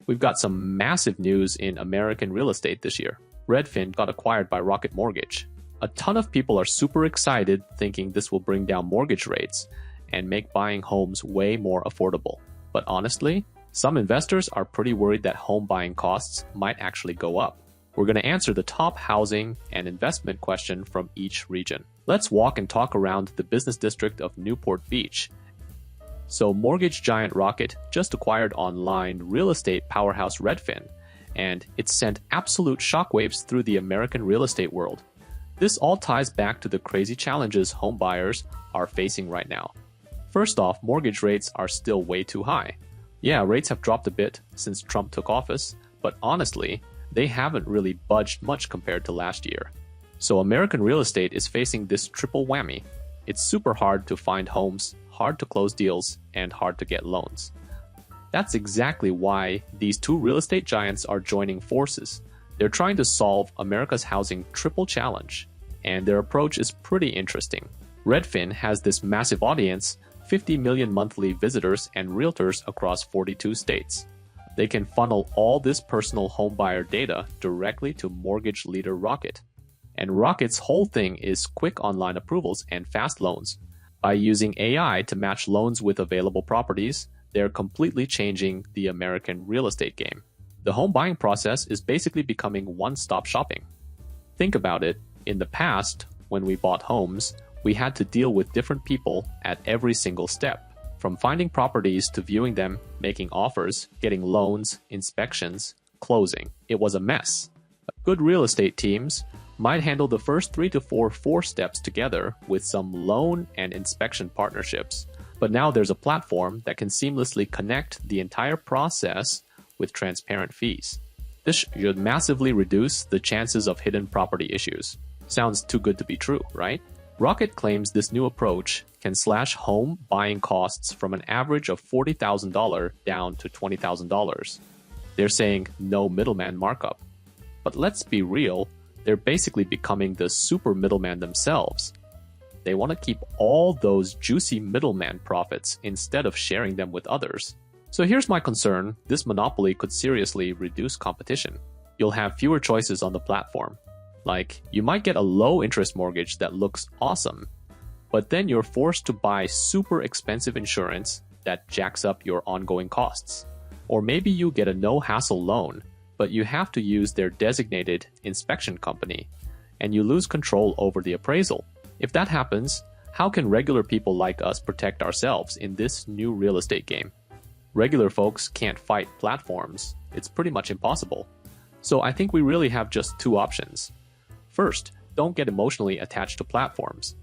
We've got some massive news in American real estate this year. Redfin got acquired by Rocket Mortgage. A ton of people are super excited, thinking this will bring down mortgage rates and make buying homes way more affordable. But honestly, some investors are pretty worried that home buying costs might actually go up. We're going to answer the top housing and investment question from each region. Let's walk and talk around the business district of Newport Beach. So mortgage giant Rocket just acquired online real estate powerhouse Redfin, and it sent absolute shockwaves through the American real estate world. This all ties back to the crazy challenges home buyers are facing right now. First off, mortgage rates are still way too high. Yeah, rates have dropped a bit since Trump took office, but honestly, they haven't really budged much compared to last year. So American real estate is facing this triple whammy. It's super hard to find homes, hard to close deals, and hard to get loans. That's exactly why these two real estate giants are joining forces. They're trying to solve America's housing triple challenge, and their approach is pretty interesting. Redfin has this massive audience, 50 million monthly visitors and realtors across 42 states. They can funnel all this personal homebuyer data directly to mortgage leader Rocket. And Rocket's whole thing is quick online approvals and fast loans. By using AI to match loans with available properties, they're completely changing the American real estate game. The home buying process is basically becoming one-stop shopping. Think about it. In the past, when we bought homes, we had to deal with different people at every single step. From finding properties to viewing them, making offers, getting loans, inspections, closing. It was a mess. Good real estate teams might handle the first 3 to 4 steps together with some loan and inspection partnerships. But now there's a platform that can seamlessly connect the entire process with transparent fees. This should massively reduce the chances of hidden property issues. Sounds too good to be true, right? Rocket claims this new approach can slash home buying costs from an average of $40,000 down to $20,000. They're saying no middleman markup. But let's be real, they're basically becoming the super middleman themselves. They want to keep all those juicy middleman profits instead of sharing them with others. So here's my concern: this monopoly could seriously reduce competition. You'll have fewer choices on the platform. Like, you might get a low-interest mortgage that looks awesome, but then you're forced to buy super expensive insurance that jacks up your ongoing costs. Or maybe you get a no-hassle loan, but you have to use their designated inspection company, and you lose control over the appraisal. If that happens, how can regular people like us protect ourselves in this new real estate game? Regular folks can't fight platforms. It's pretty much impossible. So I think we really have just two options. First, don't get emotionally attached to platforms.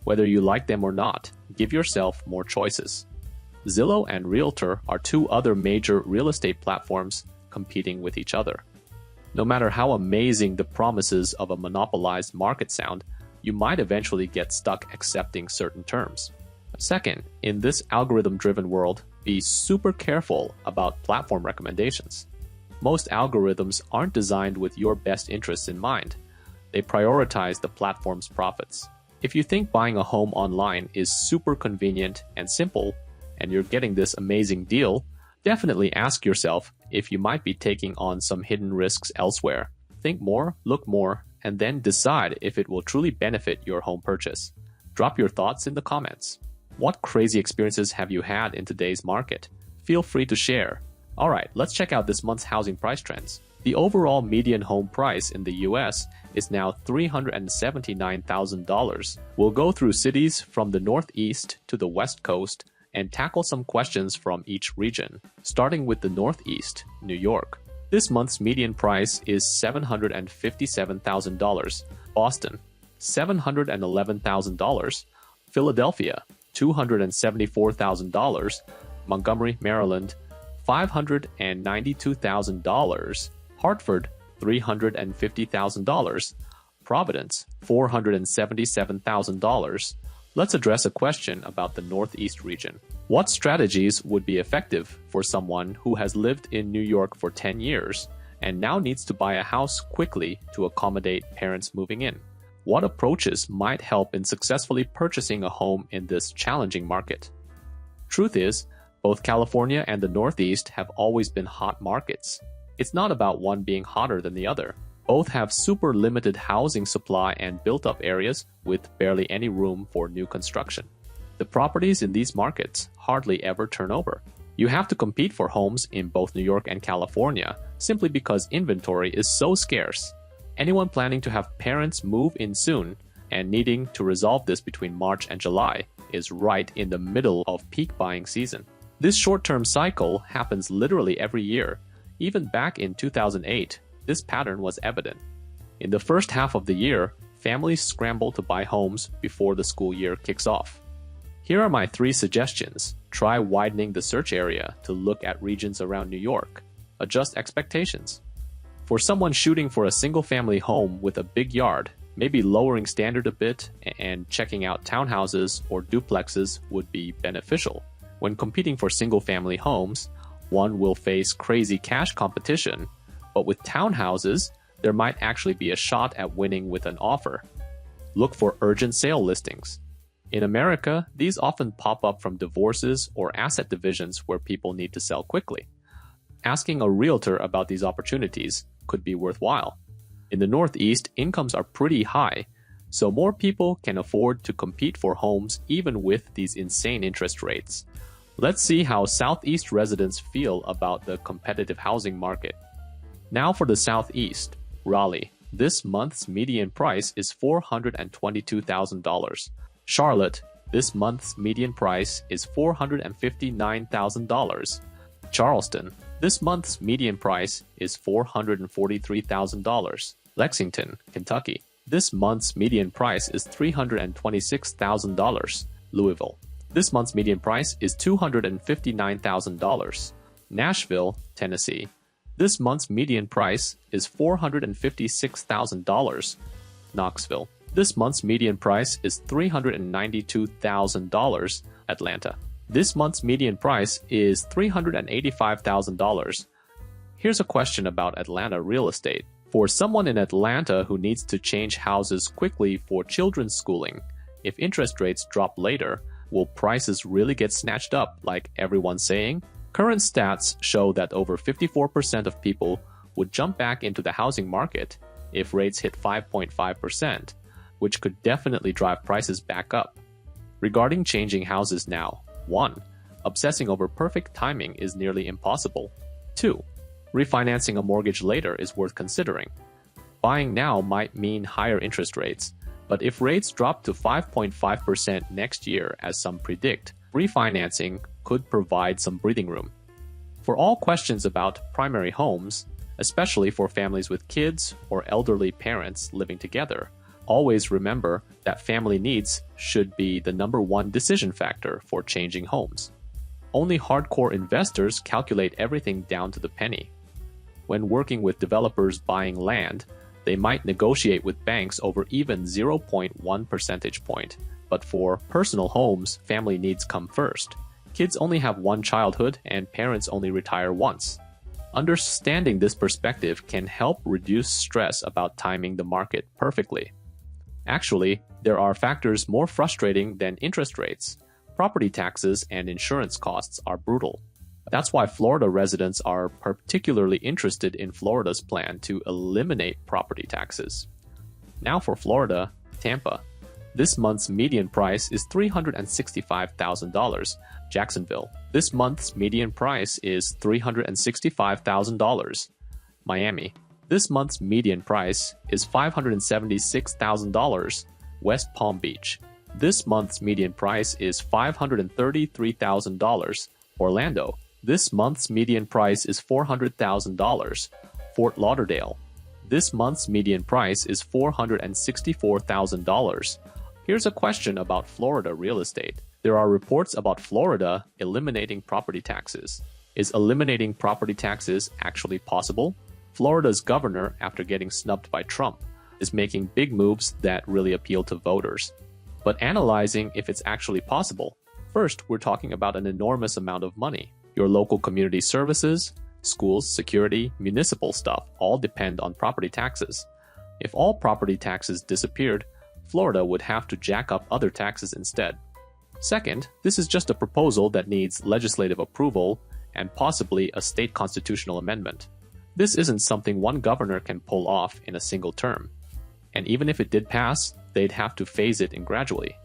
Whether you like them or not, give yourself more choices. Zillow and Realtor are two other major real estate platforms competing with each other. No matter how amazing the promises of a monopolized market sound, you might eventually get stuck accepting certain terms. Second, in this algorithm-driven world, be super careful about platform recommendations. Most algorithms aren't designed with your best interests in mind. They prioritize the platform's profits. If you think buying a home online is super convenient and simple, and you're getting this amazing deal, definitely ask yourself if you might be taking on some hidden risks elsewhere. Think more, look more, and then decide if it will truly benefit your home purchase. Drop your thoughts in the comments. What crazy experiences have you had in today's market? Feel free to share. Alright, let's check out this month's housing price trends. The overall median home price in the US is now $379,000. We'll go through cities from the Northeast to the West Coast and tackle some questions from each region, starting with the Northeast, New York. This month's median price is $757,000. Boston, $711,000. Philadelphia, $274,000. Montgomery, Maryland, $592,000. Hartford, $350,000. Providence, $477,000. Let's address a question about the Northeast region. What strategies would be effective for someone who has lived in New York for 10 years and now needs to buy a house quickly to accommodate parents moving in? What approaches might help in successfully purchasing a home in this challenging market? Truth is, Both California and the Northeast have always been hot markets. It's not about one being hotter than the other. Both have super limited housing supply and built-up areas with barely any room for new construction. The properties in these markets hardly ever turn over. You have to compete for homes in both New York and California simply because inventory is so scarce. Anyone planning to have parents move in soon and needing to resolve this between March and July is right in the middle of peak buying season. This short-term cycle happens literally every year. Even back in 2008, this pattern was evident. In the first half of the year, families scramble to buy homes before the school year kicks off. Here are my 3 suggestions. Try widening the search area to look at regions around New York. Adjust expectations. For someone shooting for a single-family home with a big yard, maybe lowering standard a bit and checking out townhouses or duplexes would be beneficial. When competing for single-family homes, one will face crazy cash competition, but with townhouses, there might actually be a shot at winning with an offer. Look for urgent sale listings. In America, these often pop up from divorces or asset divisions where people need to sell quickly. Asking a realtor about these opportunities could be worthwhile. In the Northeast, incomes are pretty high, so more people can afford to compete for homes even with these insane interest rates. Let's see how Southeast residents feel about the competitive housing market. Now for the Southeast, Raleigh. This month's median price is $422,000. Charlotte. This month's median price is $459,000. Charleston. This month's median price is $443,000. Lexington, Kentucky. This month's median price is $326,000. Louisville. This month's median price is $259,000. Nashville, Tennessee. This month's median price is $456,000. Knoxville. This month's median price is $392,000. Atlanta. This month's median price is $385,000. Here's a question about Atlanta real estate. For someone in Atlanta who needs to change houses quickly for children's schooling, if interest rates drop later, will prices really get snatched up like everyone's saying? Current stats show that over 54% of people would jump back into the housing market if rates hit 5.5%, which could definitely drive prices back up. Regarding changing houses now, 1. Obsessing over perfect timing is nearly impossible. 2. Refinancing a mortgage later is worth considering. Buying now might mean higher interest rates, but if rates drop to 5.5% next year, as some predict, refinancing could provide some breathing room. For all questions about primary homes, especially for families with kids or elderly parents living together, always remember that family needs should be the number 1 decision factor for changing homes. Only hardcore investors calculate everything down to the penny. When working with developers buying land, they might negotiate with banks over even 0.1 percentage point. But for personal homes, family needs come first. Kids only have one childhood and parents only retire once. Understanding this perspective can help reduce stress about timing the market perfectly. Actually, there are factors more frustrating than interest rates. Property taxes and insurance costs are brutal. That's why Florida residents are particularly interested in Florida's plan to eliminate property taxes. Now for Florida, Tampa. This month's median price is $365,000. Jacksonville. This month's median price is $365,000. Miami. This month's median price is $576,000. West Palm Beach. This month's median price is $533,000. Orlando. This month's median price is $400,000. Fort Lauderdale. This month's median price is $464,000. Here's a question about Florida real estate. There are reports about Florida eliminating property taxes. Is eliminating property taxes actually possible? Florida's governor, after getting snubbed by Trump, is making big moves that really appeal to voters. But analyzing if it's actually possible, first, we're talking about an enormous amount of money. Your local community services, schools, security, municipal stuff all depend on property taxes. If all property taxes disappeared, Florida would have to jack up other taxes instead. Second, this is just a proposal that needs legislative approval and possibly a state constitutional amendment. This isn't something one governor can pull off in a single term. And even if it did pass, they'd have to phase it in gradually.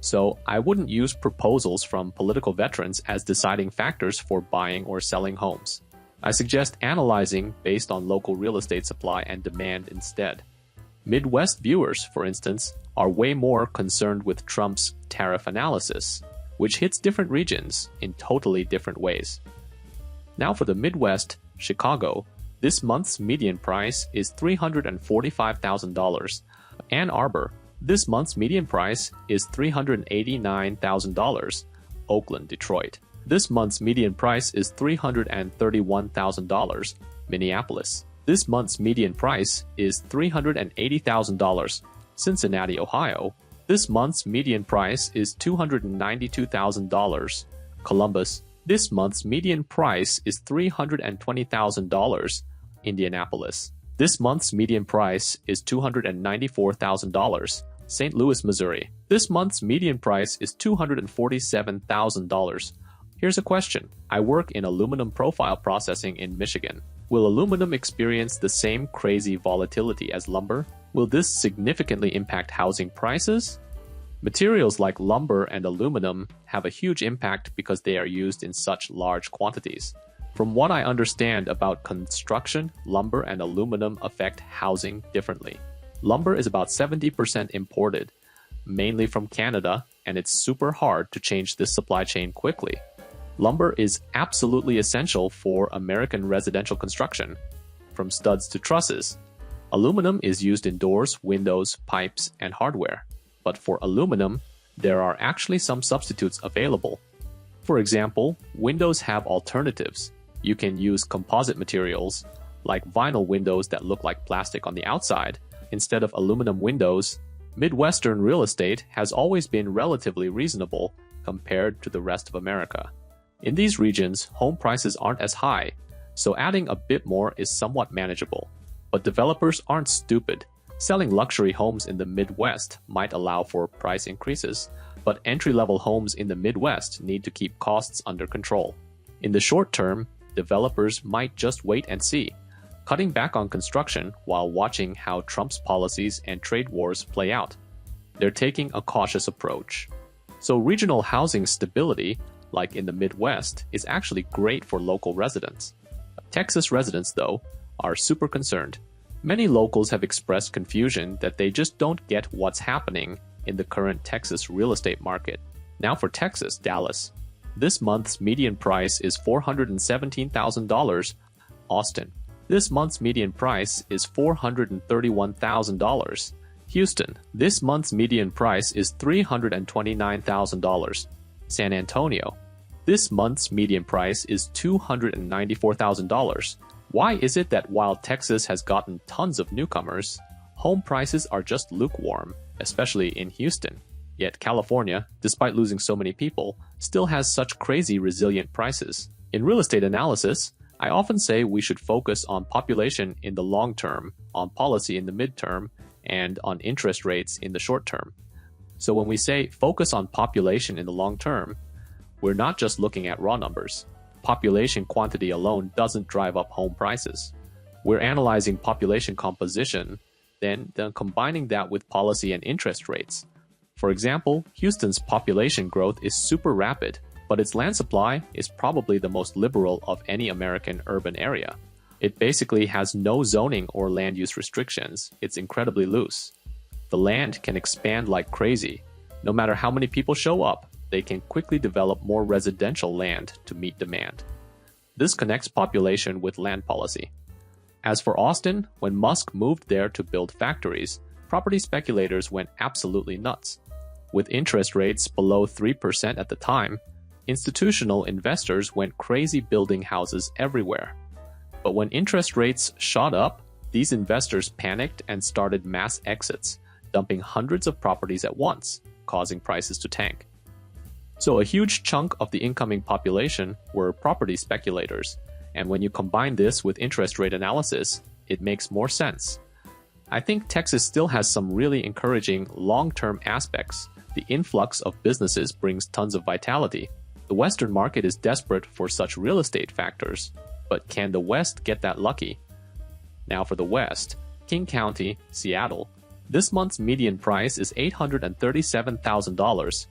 So I wouldn't use proposals from political veterans as deciding factors for buying or selling homes. I suggest analyzing based on local real estate supply and demand instead. Midwest viewers, for instance, are way more concerned with Trump's tariff analysis, which hits different regions in totally different ways. Now for the Midwest, Chicago, this month's median price is $345,000. Ann Arbor, this month's median price is $389,000. Oakland, Detroit, this month's median price is $331,000. Minneapolis, this month's median price is $380,000. Cincinnati, Ohio, this month's median price is $292,000. Columbus, this month's median price is $320,000. Indianapolis, this month's median price is $294,000. St. Louis, Missouri, this month's median price is $247,000. Here's a question. I work in aluminum profile processing in Michigan. Will aluminum experience the same crazy volatility as lumber? Will this significantly impact housing prices? Materials like lumber and aluminum have a huge impact because they are used in such large quantities. From what I understand about construction, lumber and aluminum affect housing differently. Lumber is about 70% imported, mainly from Canada, and it's super hard to change this supply chain quickly. Lumber is absolutely essential for American residential construction, from studs to trusses. Aluminum is used in doors, windows, pipes, and hardware. But for aluminum, there are actually some substitutes available. For example, windows have alternatives. You can use composite materials, like vinyl windows that look like plastic on the outside, instead of aluminum windows. Midwestern real estate has always been relatively reasonable compared to the rest of America. In these regions, home prices aren't as high, so adding a bit more is somewhat manageable. But developers aren't stupid. Selling luxury homes in the Midwest might allow for price increases, but entry-level homes in the Midwest need to keep costs under control. In the short term, developers might just wait and see, cutting back on construction while watching how Trump's policies and trade wars play out. They're taking a cautious approach. So regional housing stability, like in the Midwest, is actually great for local residents. Texas residents, though, are super concerned. Many locals have expressed confusion that they just don't get what's happening in the current Texas real estate market. Now for Texas, Dallas. This month's median price is $417,000. Austin. This month's median price is $431,000. Houston. This month's median price is $329,000. San Antonio. This month's median price is $294,000. Why is it that while Texas has gotten tons of newcomers, home prices are just lukewarm, especially in Houston? Yet California, despite losing so many people, still has such crazy resilient prices. In real estate analysis, I often say we should focus on population in the long term, on policy in the midterm, and on interest rates in the short term. So when we say focus on population in the long term, we're not just looking at raw numbers. Population quantity alone doesn't drive up home prices. We're analyzing population composition, then combining that with policy and interest rates. For example, Houston's population growth is super rapid, but its land supply is probably the most liberal of any American urban area. It basically has no zoning or land use restrictions. It's incredibly loose. The land can expand like crazy. No matter how many people show up, they can quickly develop more residential land to meet demand. This connects population with land policy. As for Austin, when Musk moved there to build factories, property speculators went absolutely nuts. With interest rates below 3% at the time, institutional investors went crazy building houses everywhere. But when interest rates shot up, these investors panicked and started mass exits, dumping hundreds of properties at once, causing prices to tank. So a huge chunk of the incoming population were property speculators, and when you combine this with interest rate analysis, it makes more sense. I think Texas still has some really encouraging long-term aspects, The influx of businesses brings tons of vitality. The Western market is desperate for such real estate factors, but can the West get that lucky? Now for the West, King County, Seattle. This month's median price is $837,000.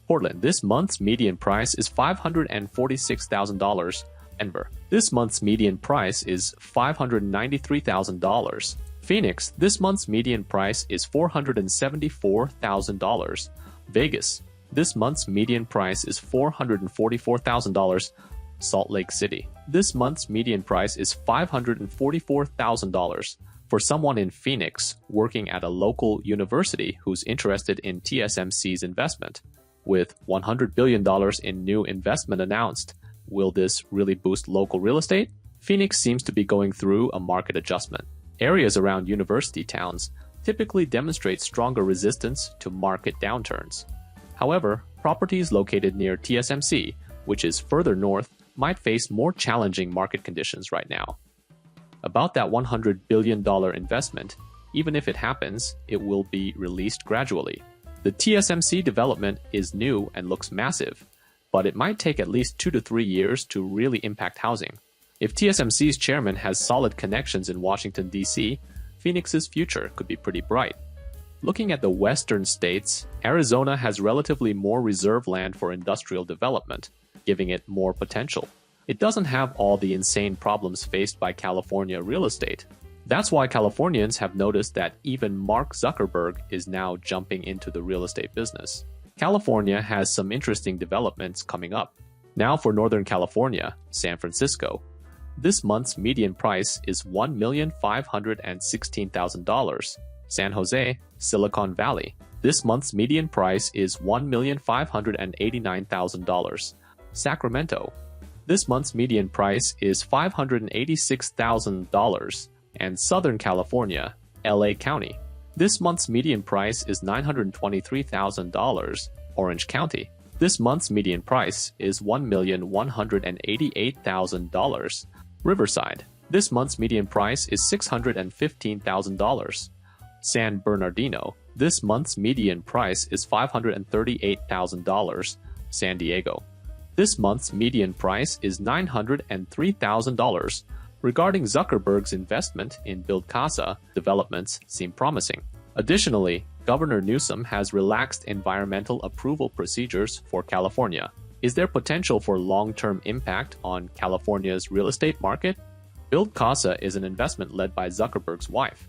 Portland, this month's median price is $546,000. Denver, this month's median price is $593,000. Phoenix, this month's median price is $474,000. Vegas, this month's median price is $444,000. Salt Lake City, this month's median price is $544,000. For someone in Phoenix working at a local university who's interested in TSMC's investment, with $100 billion in new investment announced, will this really boost local real estate? Phoenix seems to be going through a market adjustment. Areas around university towns typically demonstrate stronger resistance to market downturns. However, properties located near TSMC, which is further north, might face more challenging market conditions right now. About that $100 billion investment, even if it happens, it will be released gradually. The TSMC development is new and looks massive, but it might take at least 2 to 3 years to really impact housing. If TSMC's chairman has solid connections in Washington, D.C., Phoenix's future could be pretty bright. Looking at the western states, Arizona has relatively more reserve land for industrial development, giving it more potential. It doesn't have all the insane problems faced by California real estate. That's why Californians have noticed that even Mark Zuckerberg is now jumping into the real estate business. California has some interesting developments coming up. Now for Northern California, San Francisco. This month's median price is $1,516,000. San Jose, Silicon Valley. This month's median price is $1,589,000. Sacramento. This month's median price is $586,000. And Southern California, LA County. This month's median price is $923,000. Orange County. This month's median price is $1,188,000. Riverside. This month's median price is $615,000. San Bernardino. This month's median price is $538,000. San Diego. This month's median price is $903,000. Regarding Zuckerberg's investment in Build Casa, developments seem promising. Additionally, Governor Newsom has relaxed environmental approval procedures for California. Is there potential for long-term impact on California's real estate market? Build Casa is an investment led by Zuckerberg's wife.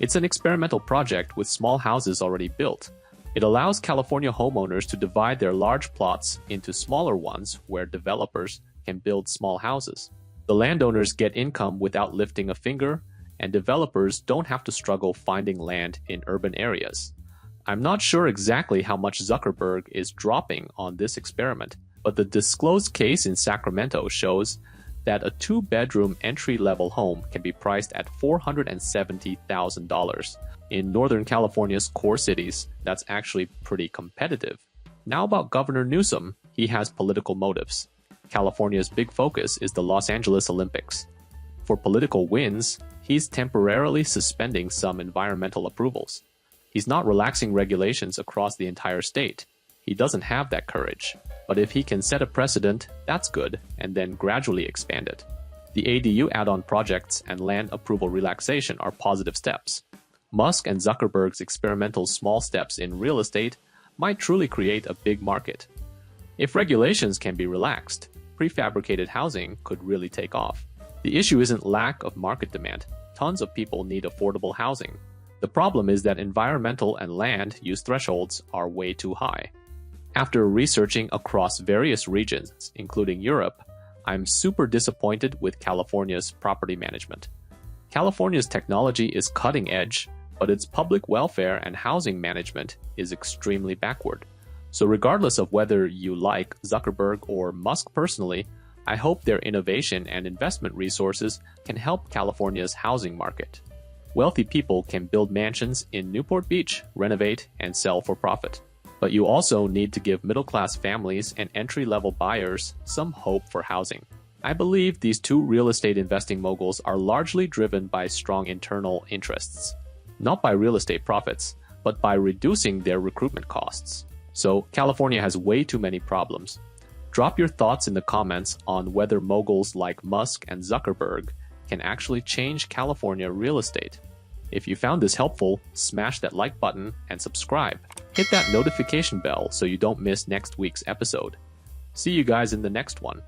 It's an experimental project with small houses already built. It allows California homeowners to divide their large plots into smaller ones where developers can build small houses. The landowners get income without lifting a finger, and developers don't have to struggle finding land in urban areas. I'm not sure exactly how much Zuckerberg is dropping on this experiment, but the disclosed case in Sacramento shows that a 2-bedroom entry-level home can be priced at $470,000. In Northern California's core cities, that's actually pretty competitive. Now about Governor Newsom, he has political motives. California's big focus is the Los Angeles Olympics. For political wins, he's temporarily suspending some environmental approvals. He's not relaxing regulations across the entire state. He doesn't have that courage. But if he can set a precedent, that's good, and then gradually expand it. The ADU add-on projects and land approval relaxation are positive steps. Musk and Zuckerberg's experimental small steps in real estate might truly create a big market. If regulations can be relaxed, prefabricated housing could really take off. The issue isn't lack of market demand. Tons of people need affordable housing. The problem is that environmental and land use thresholds are way too high. After researching across various regions, including Europe, I'm super disappointed with California's property management. California's technology is cutting edge, but its public welfare and housing management is extremely backward. So regardless of whether you like Zuckerberg or Musk personally, I hope their innovation and investment resources can help California's housing market. Wealthy people can build mansions in Newport Beach, renovate, and sell for profit. But you also need to give middle-class families and entry-level buyers some hope for housing. I believe these two real estate investing moguls are largely driven by strong internal interests, not by real estate profits. but by reducing their recruitment costs. So California has way too many problems. Drop your thoughts in the comments on whether moguls like Musk and Zuckerberg can actually change California real estate. If you found this helpful, smash that like button and subscribe. Hit that notification bell so you don't miss next week's episode. See you guys in the next one.